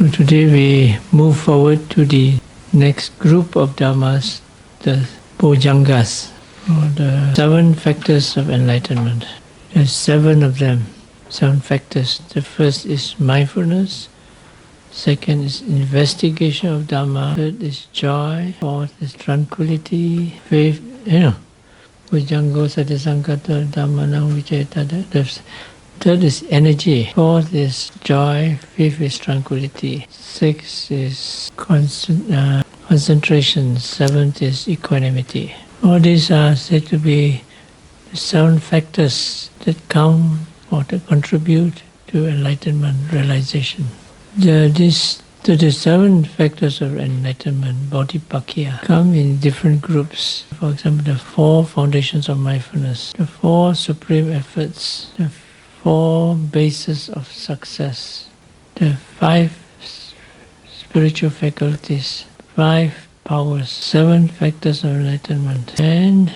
So today we move forward to the next group of dhammas, the Bojjhangas, or the 7 factors of enlightenment. There's 7 of them, 7 factors. The first is mindfulness, second is investigation of Dhamma, third is joy, fourth is tranquility, fifth, Bojjhango Satisankata Dhammanam Vicayata. Third is energy, fourth is joy, fifth is tranquility, sixth is concentration, seventh is equanimity. All these are said to be the 7 factors that count or that contribute to enlightenment realization. The 7 factors of enlightenment, Bodhipakkhya, come in different groups. For example, the 4 foundations of mindfulness, the 4 supreme efforts, the 4 bases of success, the 5 spiritual faculties, 5 powers, 7 factors of enlightenment, and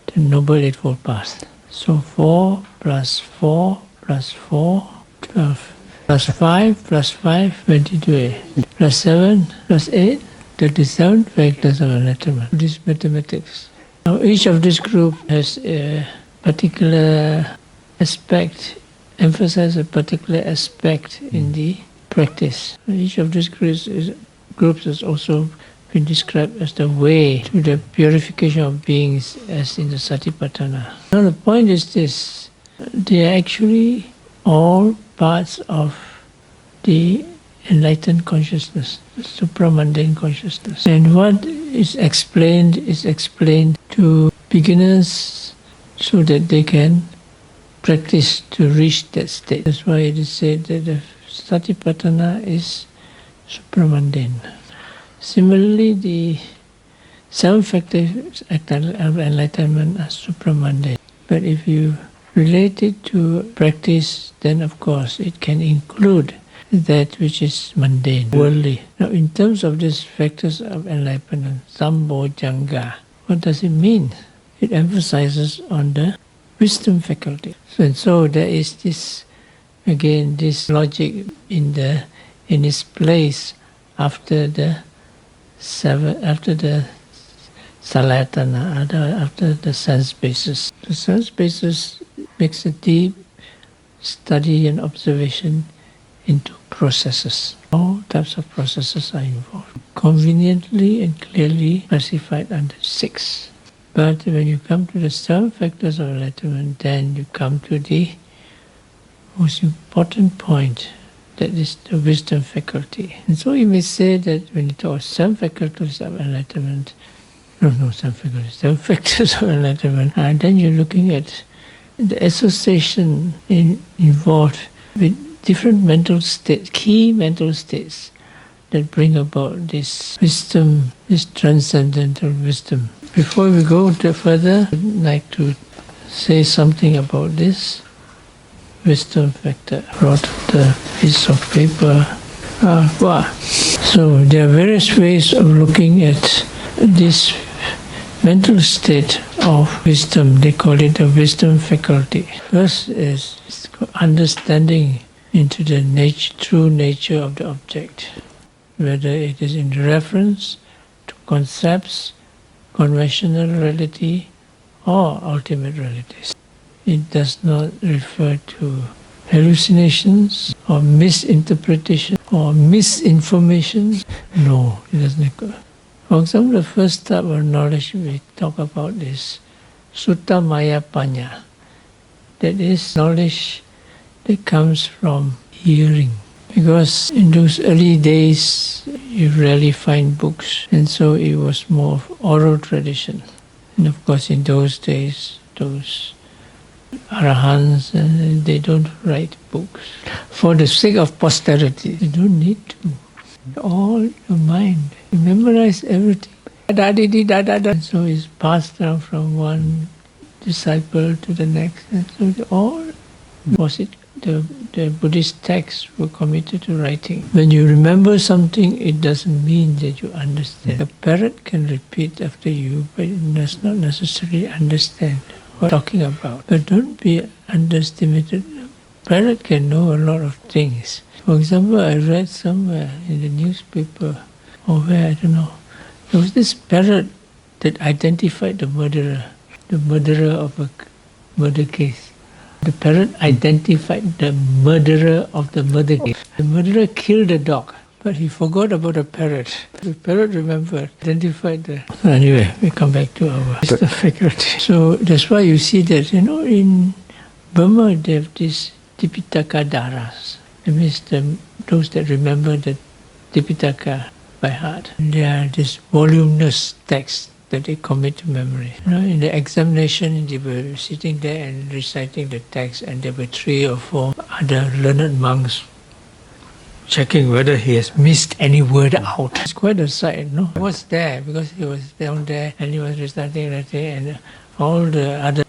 the Noble Eightfold Path. So 4 plus 4 plus 4, 12. Plus 5 plus 5, 22. Plus 7 plus 8, 37 factors of enlightenment. This is mathematics. Now each of this group has a particular aspect, emphasize a particular aspect in the practice. Each of these groups has also been described as the way to the purification of beings, as in the Satipatthana. Now the point is this: they are actually all parts of the enlightened consciousness, the supramundane consciousness. And what is explained to beginners so that they can practice to reach that state. That's why it is said that the Satipatthana is supramundane. Similarly, the 7 factors of enlightenment are supramundane. But if you relate it to practice, then of course it can include that which is mundane, worldly. Now in terms of these factors of enlightenment, Sambojjhanga, what does it mean? It emphasizes on the wisdom faculty. So there is this, again, this logic in its place after the Salayatana, after the sense basis. The sense basis makes a deep study and observation into processes. All types of processes are involved, conveniently and clearly classified under 6. But when you come to the 7 factors of enlightenment, then you come to the most important point, that is the wisdom faculty. And so you may say that when you talk 7 faculties of enlightenment, 7 factors of enlightenment, and then you're looking at the association involved with different mental states, key mental states that bring about this wisdom, this transcendental wisdom. Before we go further, I'd like to say something about this wisdom factor. I brought the piece of paper. So there are various ways of looking at this mental state of wisdom. They call it the wisdom faculty. First is understanding into the true nature of the object, whether it is in reference to concepts, conventional reality, or ultimate realities. It does not refer to hallucinations or misinterpretation or misinformation. No, it doesn't occur. For example, the first type of knowledge we talk about is Sutta Maya Panya. That is knowledge that comes from hearing. Because in those early days, you rarely find books, and so it was more of oral tradition. And of course, in those days, those arahants, they don't write books. For the sake of posterity, they don't need to. All your mind. You memorize everything. And so it's passed down from one disciple to the next. And so the Buddhist texts were committed to writing. When you remember something, it doesn't mean that you understand. A parrot can repeat after you, but it does not necessarily understand what you're talking about. But don't be underestimated. A parrot can know a lot of things. For example, I read somewhere in the newspaper, or where, I don't know, there was this parrot that identified the murderer of a murder case. The parrot identified the murderer of the murder case. The murderer killed the dog, but he forgot about the parrot. The parrot remembered, identified the... So anyway, we come back to our Mr. faculty. So that's why you see that, in Burma they have these Tipitaka Daras. That means those that remember the Tipitaka by heart. They are this voluminous text that they commit to memory. In the examination, they were sitting there and reciting the text, and there were 3 or 4 other learned monks checking whether he has missed any word out. It's quite a sight, no? He was there because he was down there and he was reciting that thing, and all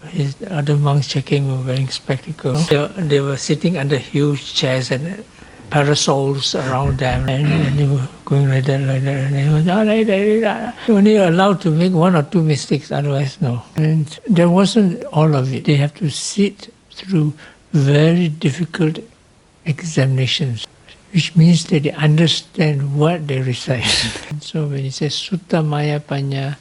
his other monks checking were wearing spectacles. They were sitting under huge chairs and parasols around them, and they were going like that, and they were only allowed to make 1 or 2 mistakes, otherwise no. And there wasn't all of it. They have to sit through very difficult examinations, which means that they understand what they recite. So when it says Sutta Maya Panya,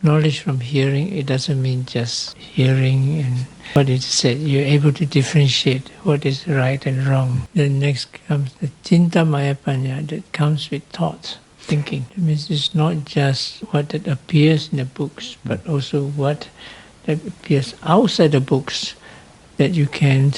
knowledge from hearing, it doesn't mean just hearing and what it said. You're able to differentiate what is right and wrong. Then next comes the Cinta Maya Panya, that comes with thoughts, thinking. It means it's not just what that appears in the books, but also what that appears outside the books that you can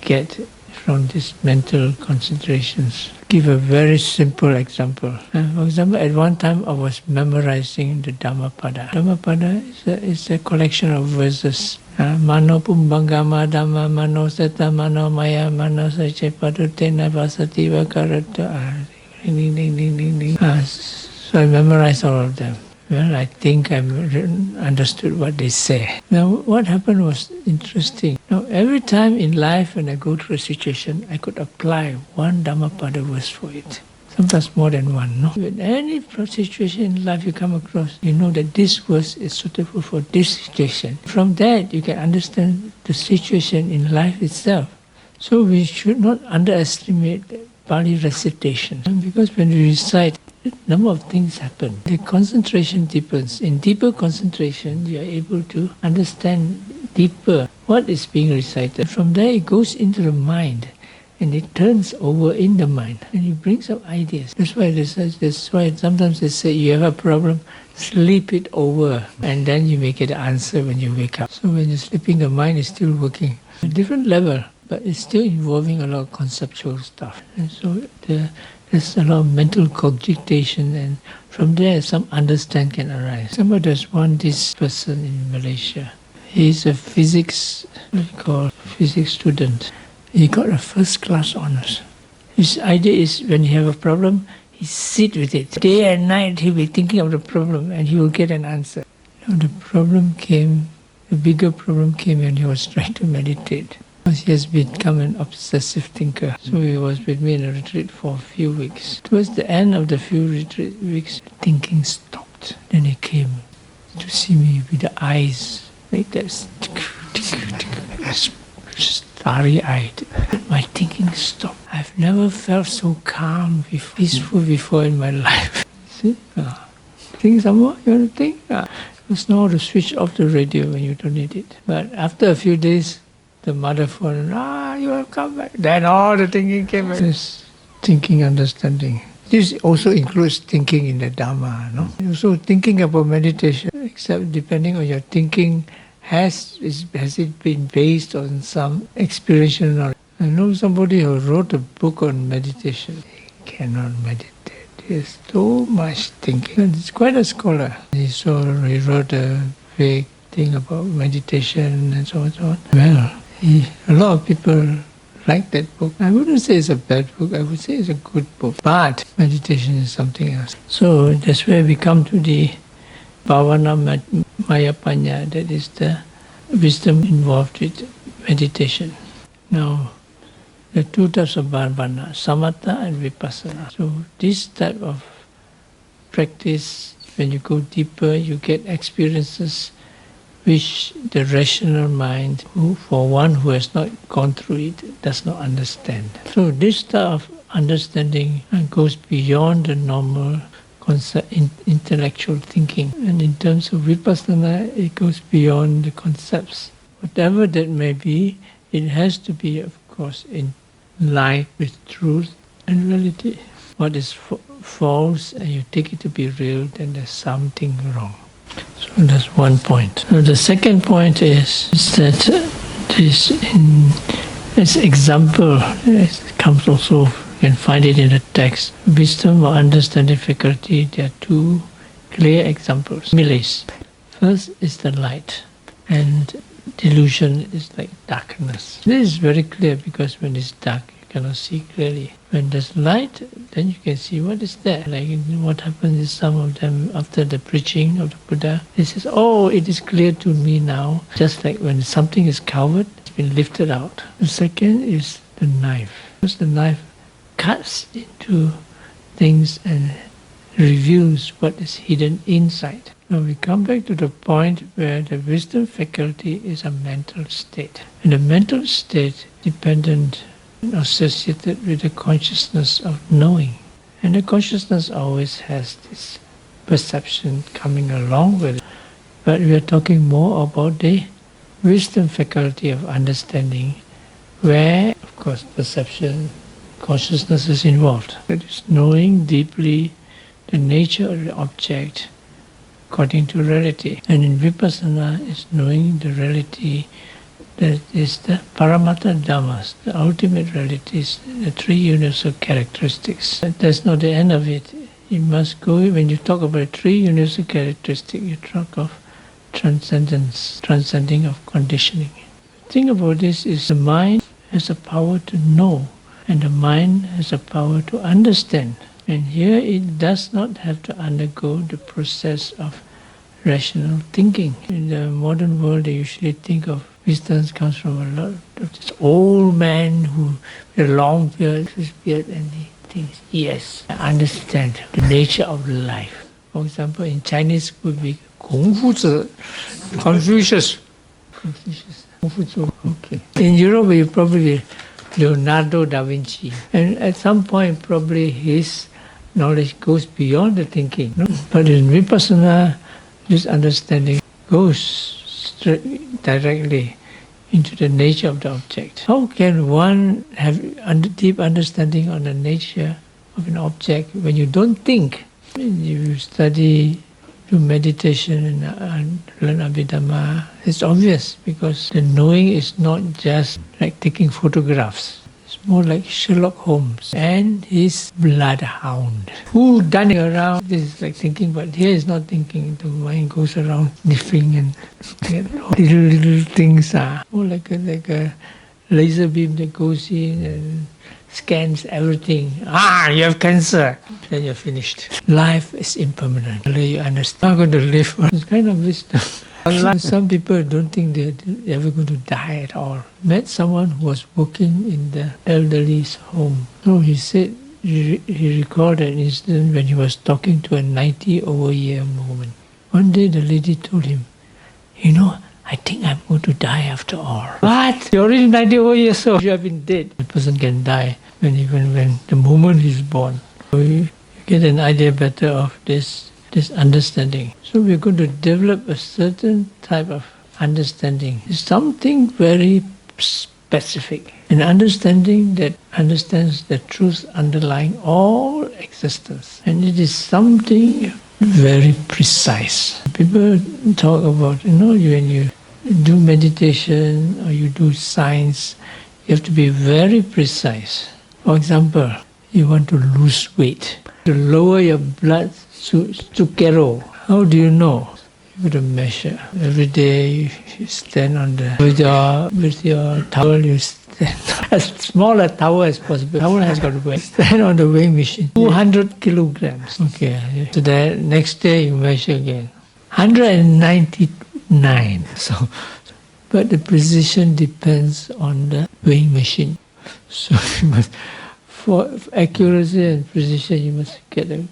get from these mental concentrations. Give a very simple example. For example, at one time I was memorizing the Dhammapada. Dhammapada is a collection of verses. Mano pumbangama dhamma mano sata mano maya mano sache padutena vasati vakarata. So I memorized all of them. Well, I think I understood what they say. Now, what happened was interesting. Now, every time in life when I go through a situation, I could apply one Dhammapada verse for it. Sometimes more than one, no? With any situation in life you come across, you know that this verse is suitable for this situation. From that, you can understand the situation in life itself. So we should not underestimate Pali recitation. Because when we recite, a number of things happen. The concentration deepens. In deeper concentration, you are able to understand deeper what is being recited. From there, it goes into the mind, and it turns over in the mind, and it brings up ideas. That's why sometimes they say you have a problem, sleep it over, and then you may get the answer when you wake up. So when you're sleeping, the mind is still working at a different level, but it's still involving a lot of conceptual stuff. And so there's a lot of mental cogitation, and from there some understanding can arise. There's this person in Malaysia. He's a physics student. He got a first class honours. His idea is when you have a problem, he sit with it. Day and night he'll be thinking of the problem and he will get an answer. Now the bigger problem came when he was trying to meditate. He has become an obsessive thinker. So he was with me in a retreat for a few weeks. Towards the end of the few retreat weeks, thinking stopped. Then he came to see me with the eyes like that, starry-eyed. My thinking stopped. I've never felt so calm, peaceful before in my life. See? Think some more? You want to think? It's now to switch off the radio when you don't need it. But after a few days, the mother phone, you have come back. Then all the thinking came back. This thinking, understanding. This also includes thinking in the Dhamma, no? Also thinking about meditation, except depending on your thinking, has it been based on some experiential knowledge? I know somebody who wrote a book on meditation. He cannot meditate. There's so much thinking. He's quite a scholar. He wrote a big thing about meditation and so on and so on. Well, a lot of people like that book. I wouldn't say it's a bad book, I would say it's a good book. But meditation is something else. So that's where we come to the Bhavana Maya Panya, that is the wisdom involved with meditation. Now, the 2 types of Bhavana, Samatha and Vipassana. So this type of practice, when you go deeper, you get experiences which the rational mind, for one who has not gone through it, does not understand. So this type of understanding goes beyond the normal concept, intellectual thinking. And in terms of vipassana, it goes beyond the concepts. Whatever that may be, it has to be, of course, in line with truth and reality. What is false and you take it to be real, then there's something wrong. So that's one point. So the second point is that this example, it comes also, you can find it in the text. Wisdom or understanding faculty, there are two clear examples. Similes. First is the light, and delusion is like darkness. This is very clear because when it's dark, you cannot see clearly. When there's light, then you can see what is there. Like what happens is some of them, after the preaching of the Buddha, they say, oh, it is clear to me now. Just like when something is covered, it's been lifted out. The second is the knife. Because the knife cuts into things and reveals what is hidden inside. Now we come back to the point where the wisdom faculty is a mental state. And the mental state dependent associated with the consciousness of knowing. And the consciousness always has this perception coming along with it. But we are talking more about the wisdom faculty of understanding, where, of course, perception, consciousness is involved. It is knowing deeply the nature of the object according to reality. And in vipassana, it's knowing the reality that is the Paramattha Dhammas, the ultimate realities, the three universal characteristics. That's not the end of it. You must go, when you talk about three universal characteristics, you talk of transcendence, transcending of conditioning. The thing about this is the mind has a power to know, and the mind has a power to understand. And here it does not have to undergo the process of rational thinking. In the modern world, they usually think of wisdom comes from a lot of this old man who with a long beard, and he thinks, yes, I understand the nature of life. For example, in Chinese would be Konghuzi, Confucius. Konghuzi, okay. In Europe, it probably Leonardo da Vinci. And at some point, probably his knowledge goes beyond the thinking. No? But in vipassana, this understanding goes directly into the nature of the object. How can one have deep understanding on the nature of an object when you don't think? When you study, do meditation and learn Abhidhamma, it's obvious because the knowing is not just like taking photographs. It's more like Sherlock Holmes and his bloodhound. Who done it around? This is like thinking, but here is not thinking. The mind goes around sniffing and little things are more like a laser beam that goes in and scans everything. You have cancer. Then you're finished. Life is impermanent. You understand. I'm not going to live. It's kind of wisdom. Some people don't think they're ever going to die at all. Met someone who was working in the elderly's home. So he said he recalled an incident when he was talking to a 90-over-year-old woman. One day the lady told him, I think I'm going to die after all. What? You're already 90 over years old. You have been dead. The person can die when the moment he's born. So you get an idea better of this understanding. So we're going to develop a certain type of understanding. It's something very specific. An understanding that understands the truth underlying all existence. And it is something very precise. People talk about, when you do meditation or you do science, you have to be very precise. For example, you want to lose weight. To lower your blood sukero. How do you know? You have to measure. Every day you stand on with your towel, you stand as small a towel as possible. Towel has got to weigh. Stand on the weighing machine. 200 kilograms. Okay. So the next day you measure again. 199. But the precision depends on the weighing machine. So you must, for accuracy and precision, you must get a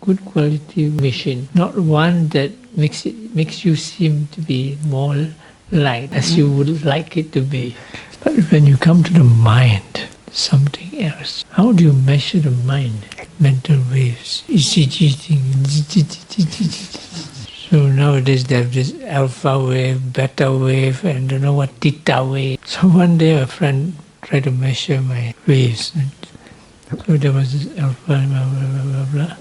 good quality machine, not one that makes you seem to be more light as you would like it to be. But when you come to the mind, something else. How do you measure the mind? Mental waves, ECG thing. So nowadays they have this alpha wave, beta wave, and don't know what theta wave. So one day a friend tried to measure my waves. So there was this alpha, blah, blah, blah, blah.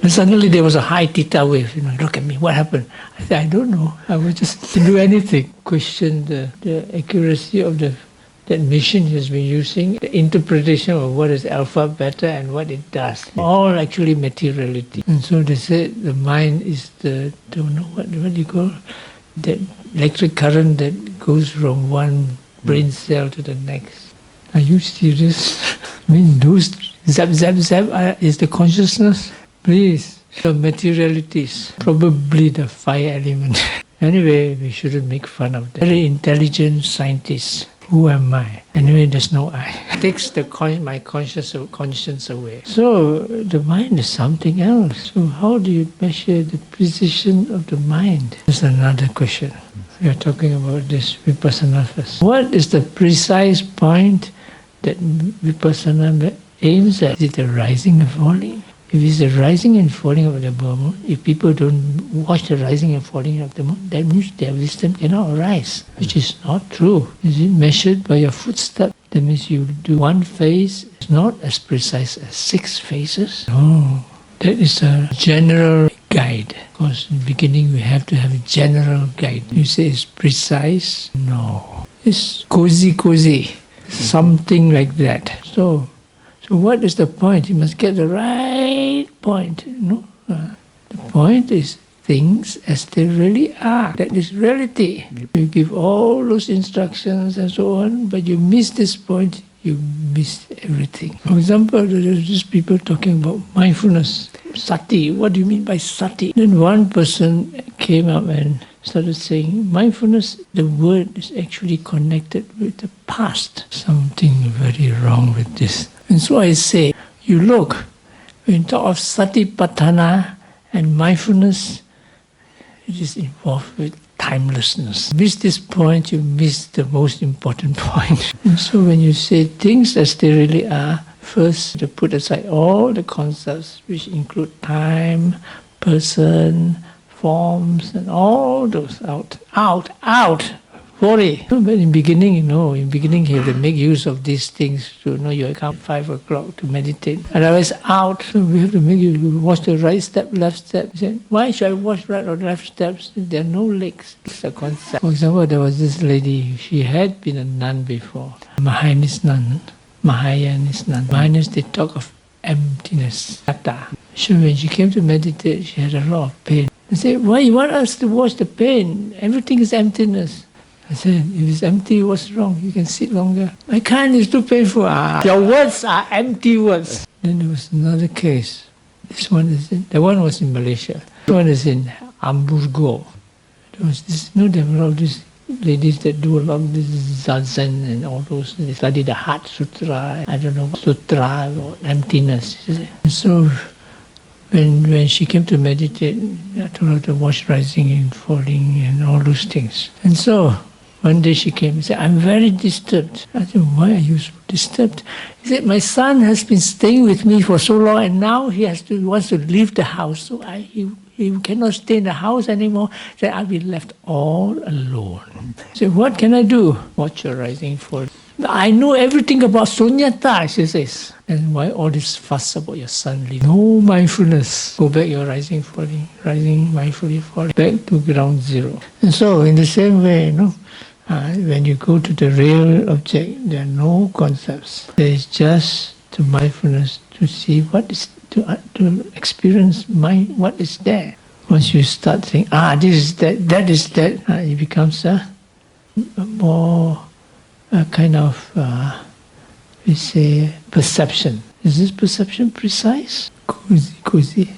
And suddenly there was a high theta wave. Look at me, what happened? I said, I don't know. I was just didn't do anything. Question the accuracy of that machine has been using, the interpretation of what is alpha, beta, and what it does. All actually materiality. And so they said the mind is don't know what do you call, that electric current that goes from one brain cell to the next. Are you serious? I mean, those zap, zap, zap is the consciousness? Please. The materialities, probably the fire element. Anyway, we shouldn't make fun of that. Very intelligent scientists. Who am I? Anyway, there's no I. It takes my conscience away. So the mind is something else. So how do you measure the precision of the mind? That's another question. We are talking about this vipassana first. What is the precise point that vipassana aims at? Is it the rising and falling? If it's the rising and falling of the moon, if people don't watch the rising and falling of the moon, that means their wisdom cannot arise, which is not true. Is it measured by your footstep? That means you do one phase, it's not as precise as 6 phases. No, that is a general guide. Of course, in the beginning we have to have a general guide. You say it's precise? No. It's cozy, something like that. So what is the point? You must get the right point. The point is things as they really are. That is reality. You give all those instructions and so on, but you miss this point, you miss everything. For example, there's just people talking about mindfulness. Sati, what do you mean by sati? Then one person came up and started saying, mindfulness, the word is actually connected with the past. Something very wrong with this. And so I say, you look, when you talk of satipatthana and mindfulness, it is involved with timelessness. Miss this point, you miss the most important point. And so when you say things as they really are, first to put aside all the concepts which include time, person, forms, and all those out. Worry. But in beginning, you have to make use of these things to know you come 5 o'clock to meditate. Otherwise, out. So we have to make you watch the right step, left step. You say, why should I watch right or left steps? There are no legs. It's a concept. For example, there was this lady. She had been a nun before, Mahayanist nun. Mahayanist, they talk of emptiness. So when she came to meditate, she had a lot of pain. They said, why you want us to watch the pain? Everything is emptiness. I said, if it's empty, what's wrong? You can sit longer. I can't, it's too painful. Your words are empty words. Then there was another case. The one was in Malaysia. The one is in Hamburgo. There was this, there were all these ladies that do a lot of this zazen and all those. They study the Heart Sutra, Sutra or emptiness. And so when she came to meditate, I told her to watch rising and falling and all those things. And so one day she came and said, I'm very disturbed. I said, why are you so disturbed? He said, my son has been staying with me for so long and now he wants to leave the house. So he cannot stay in the house anymore. He said, I'll be left all alone. I said, what can I do? Watch your rising and falling. I know everything about Sunyata, she says. And why all this fuss about your son leaving? No mindfulness. Go back, you're rising, falling, mindfully falling. Back to ground zero. And so in the same way, when you go to the real object, there are no concepts. There is just the mindfulness to see what is, to experience what is there. Once you start saying, this is that is that, it becomes a more kind of, we say, perception. Is this perception precise? Cozy.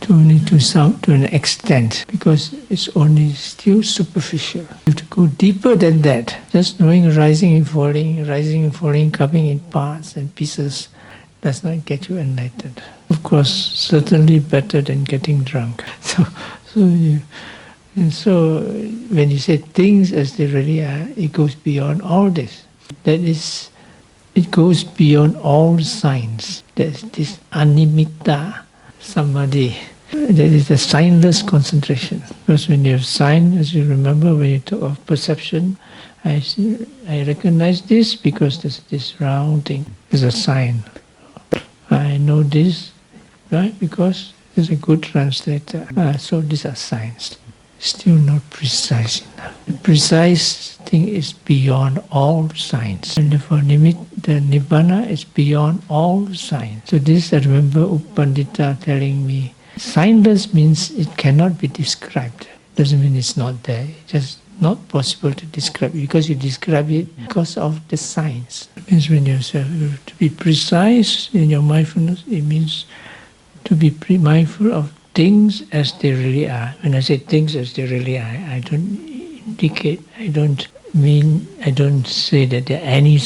Only to an extent, because it's only still superficial. You have to go deeper than that. Just knowing rising and falling, coming in parts and pieces does not get you enlightened. Of course, certainly better than getting drunk. So when you say things as they really are, it goes beyond all this. That is, it goes beyond all signs. There's this animitta samadhi. That is the signless concentration. Because when you have sign, as you remember when you talk of perception, I recognize this because there's this round thing. It's a sign. I know this, right? Because there's a good translator. So these are signs. Still not precise enough. The precise thing is beyond all signs. And therefore the Nibbana is beyond all signs. So this I remember Upandita telling me, signless means it cannot be described. Doesn't mean it's not there. It's just not possible to describe it because you describe it because of the signs. It means when you say to be precise in your mindfulness, it means to be mindful of things as they really are. When I say things as they really are, I don't indicate, I don't say that there are any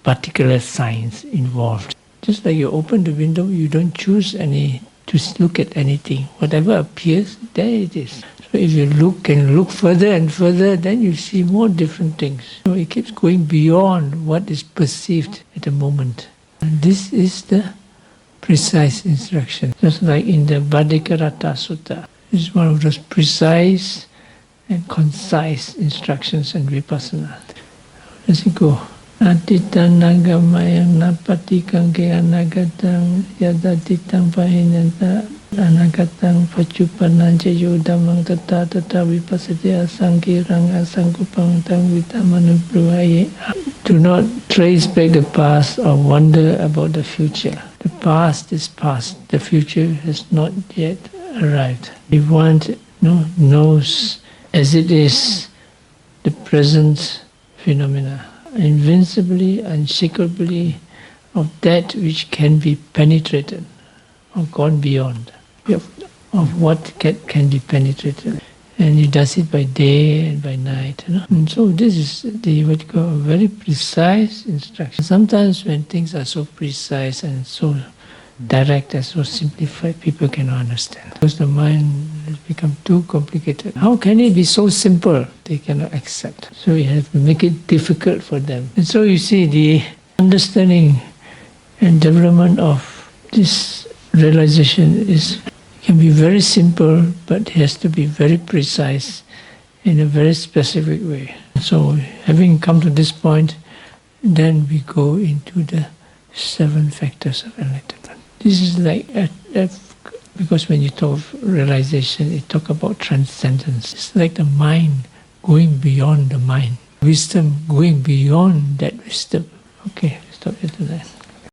particular signs involved. Just like you open the window, you don't choose to look at anything. Whatever appears, there it is. So if you can look further and further, then you see more different things. So it keeps going beyond what is perceived at the moment. And this is the precise instruction. Just like in the Bhaddikarata Sutta. This is one of those precise and concise instructions in Vipassana. How does it go? Atitan nagamayang napatikang ke anagatam yadatitang pahinanta anagatang pachupanan jayo damang tata vipassati asangkirang asangkupang tang vitamanubruhaye. Do not trace back the past or wonder about the future. The past is past. The future has not yet arrived. If one knows as it is the present phenomena, invincibly, unshakably, of that which can be penetrated or gone beyond, of what can be penetrated. And he does it by day and by night. And so this is what you call a very precise instruction. Sometimes when things are so precise and so direct and so simplified, people cannot understand. Because the mind has become too complicated. How can it be so simple? They cannot accept. So you have to make it difficult for them. And so you see the understanding and development of this realization can be very simple, but it has to be very precise in a very specific way. So having come to this point, then we go into the 7 factors of enlightenment. This is like, because when you talk of realization, you talk about transcendence. It's like the mind going beyond the mind. Wisdom going beyond that wisdom. Okay, stop here tonight.